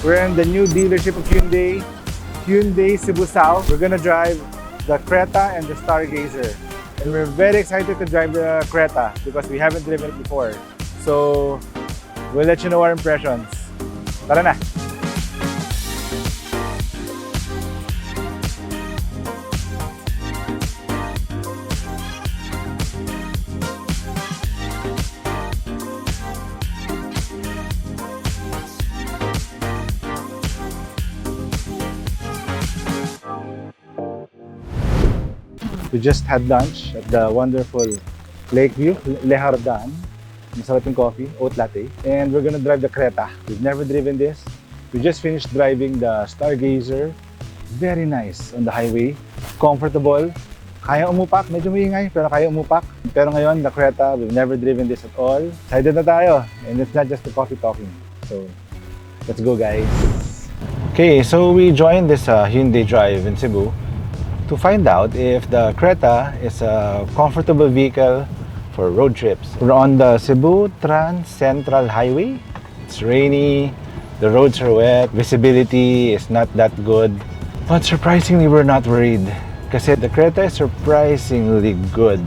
We're in the new dealership of Hyundai, Hyundai Cebu South. We're gonna drive the Creta and the Stargazer. And we're very excited to drive the Creta because we haven't driven it before. So, we'll let you know our impressions. Tara na! We just had lunch at the wonderful Lakeview, Lehardan. Masarap yung coffee, oat latte. And we're gonna drive the Creta. We've never driven this. We just finished driving the Stargazer. Very nice on the highway. Comfortable. Kaya umupak, medyo maingay, pero kaya umupak. Pero ngayon, the Creta, we've never driven this at all. Excited na tayo. And it's not just the coffee talking. So, let's go guys. Okay, so we joined this Hyundai drive in Cebu to find out if the Creta is a comfortable vehicle for road trips. We're on the Cebu Trans Central Highway. It's rainy, the roads are wet, visibility is not that good. But surprisingly, we're not worried kasi the Creta is surprisingly good.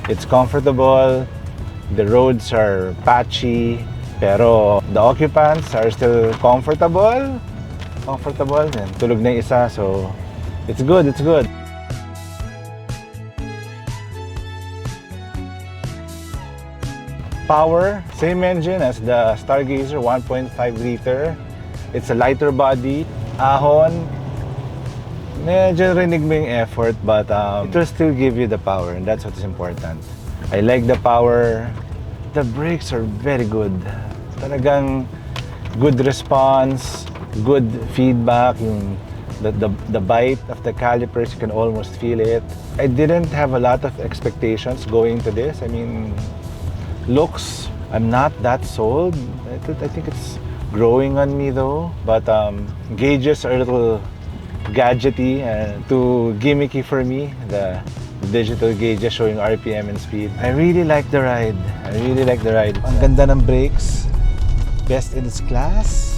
It's comfortable, the roads are patchy, pero the occupants are still comfortable. And tulog na yung isa, so it's good, it's good. Power, same engine as the Stargazer, 1.5 liter. It's a lighter body. Ahon, medyo rinig mo yung effort, but it will still give you the power, and that's what is important. I like the power. The brakes are very good. Talagang good response, good feedback. Yung the bite of the calipers, you can almost feel it. I didn't have a lot of expectations going to this. I mean, looks, I'm not that sold. I think it's growing on me though. But gauges are a little gadgety and too gimmicky for me. The digital gauges showing RPM and speed. I really like the ride. Ang ganda ng brakes. Best in its class?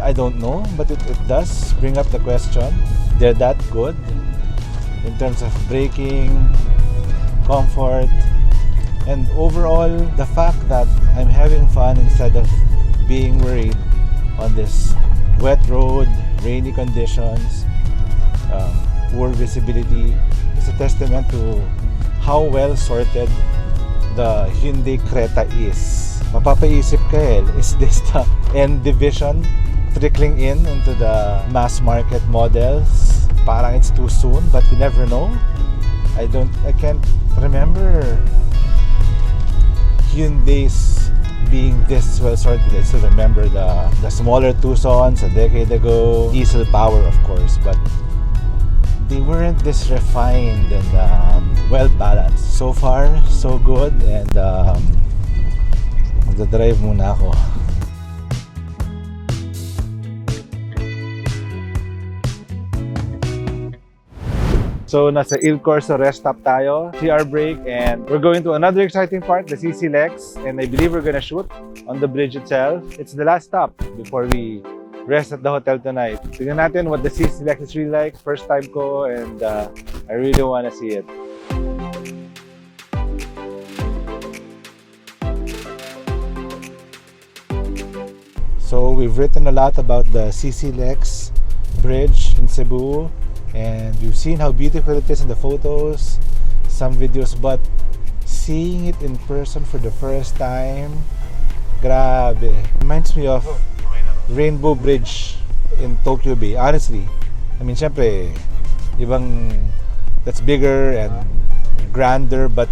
I don't know, but it does bring up the question. They're that good in terms of braking, comfort, and overall, the fact that I'm having fun instead of being worried on this wet road, rainy conditions, poor visibility is a testament to how well sorted the Hyundai Creta is. Mapapaisip ka is this the end division trickling into the mass market models? Parang it's too soon, but you never know. I can't remember Hyundai's being this well sorted. I still remember the smaller Tucsons a decade ago, diesel power of course, but they weren't this refined and well balanced. So far, so good, and magdadrive muna ako. So, nasa Il Corso rest stop tayo, CR break, and we're going to another exciting part, the CCLEX, and I believe we're gonna shoot on the bridge itself. It's the last stop before we rest at the hotel tonight. Tignan natin what the CCLEX is really like. First time ko, and I really wanna see it. So, we've written a lot about the CCLEX bridge in Cebu. And you've seen how beautiful it is in the photos, some videos, but seeing it in person for the first time, grabe. Reminds me of Rainbow Bridge in Tokyo Bay, honestly. I mean, syempre, that's bigger and grander, but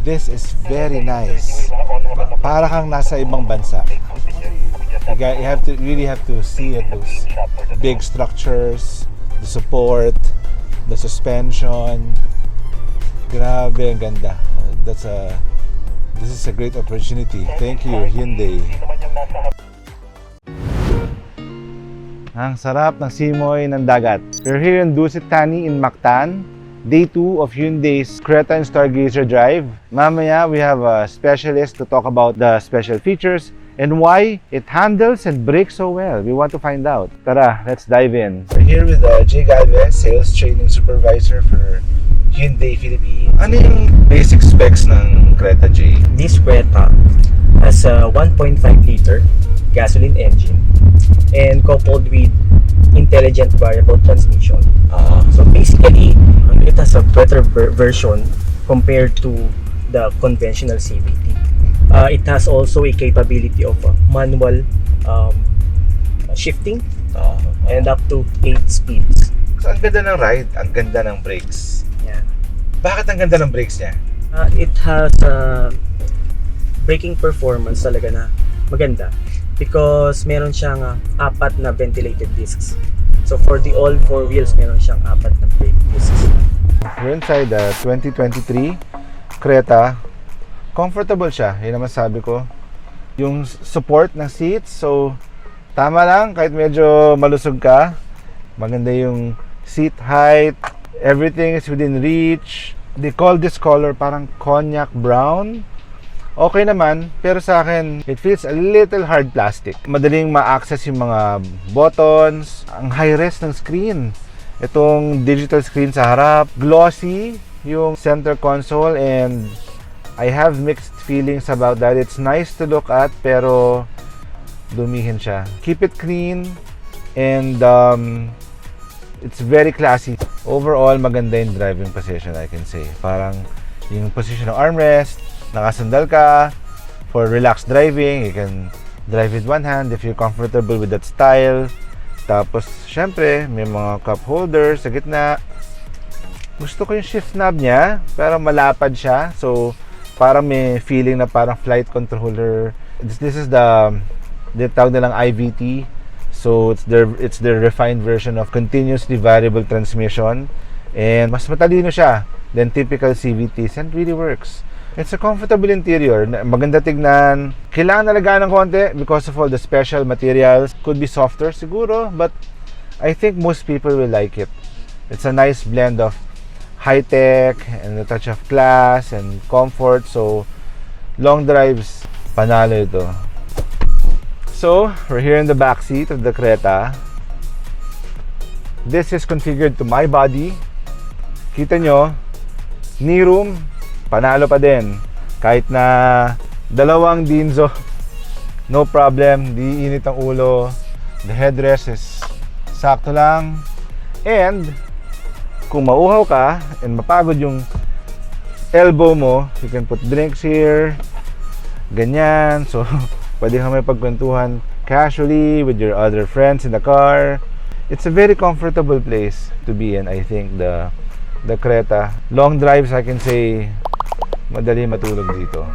this is very nice. Para kang nasa ibang bansa. You really have to see it, those big structures, the support, the suspension. Grabe, ang ganda. This is a great opportunity. Thank you, Hyundai. Ang sarap ng simoy ng dagat. We're here in Dusit Thani in Mactan. Day 2 of Hyundai's Creta and Stargazer drive. Mamaya, we have a specialist to talk about the special features and why it handles and brakes so well. We want to find out. Tara, let's dive in. We're here with Jay Galvez, Sales Training Supervisor for Hyundai Philippines. Ano yung basic specs ng Creta, Jay? This Creta has a 1.5 liter gasoline engine and coupled with intelligent variable transmission. So basically, it has a better version compared to the conventional CVT. It has also a capability of manual shifting and up to 8 speeds. So ang ganda ng ride, ang ganda ng brakes. Yeah. Bakit ang ganda ng brakes niya? It has braking performance talaga na maganda because meron siyang 4 na ventilated discs. So for the all 4 wheels, meron siyang 4 na brake discs. We're inside the 2023 Creta. Comfortable siya, yun naman sabi ko. Yung support ng seats, so tama lang kahit medyo malusog ka. Maganda yung seat height, everything is within reach. They call this color parang cognac brown. Okay naman, pero sa akin, it feels a little hard plastic. Madaling ma-access yung mga buttons. Ang high-res ng screen. Itong digital screen sa harap. Glossy yung center console and I have mixed feelings about that. It's nice to look at, pero dumihin siya. Keep it clean and it's very classy. Overall, maganda yung driving position, I can say. Parang yung position ng armrest, nakasandal ka for relaxed driving. You can drive with one hand if you're comfortable with that style. Tapos, syempre, may mga cup holders sa gitna. Gusto ko yung shift knob niya, pero malapad siya. So, parang may feeling na parang flight controller. This is the tawag nilang IVT. So, it's their refined version of continuously variable transmission. And mas matalino siya than typical CVTs and really works. It's a comfortable interior. Maganda tignan. Kailangan nalagaan ng konti because of all the special materials. Could be softer siguro, but I think most people will like it. It's a nice blend of high-tech and a touch of class and comfort. So, long drives, panalo ito. So, we're here in the backseat of the Creta. This is configured to my body. Kita nyo, knee room, panalo pa din. Kahit na dalawang Dinzo, no problem, di init ang ulo. The headrest is sakto lang. And kung mauhaw ka and mapagod yung elbow mo, you can put drinks here. Ganyan. So, pwede ka may pagkwentuhan casually with your other friends in the car. It's a very comfortable place to be in, I think, the Creta. Long drives, I can say, madali matulog dito.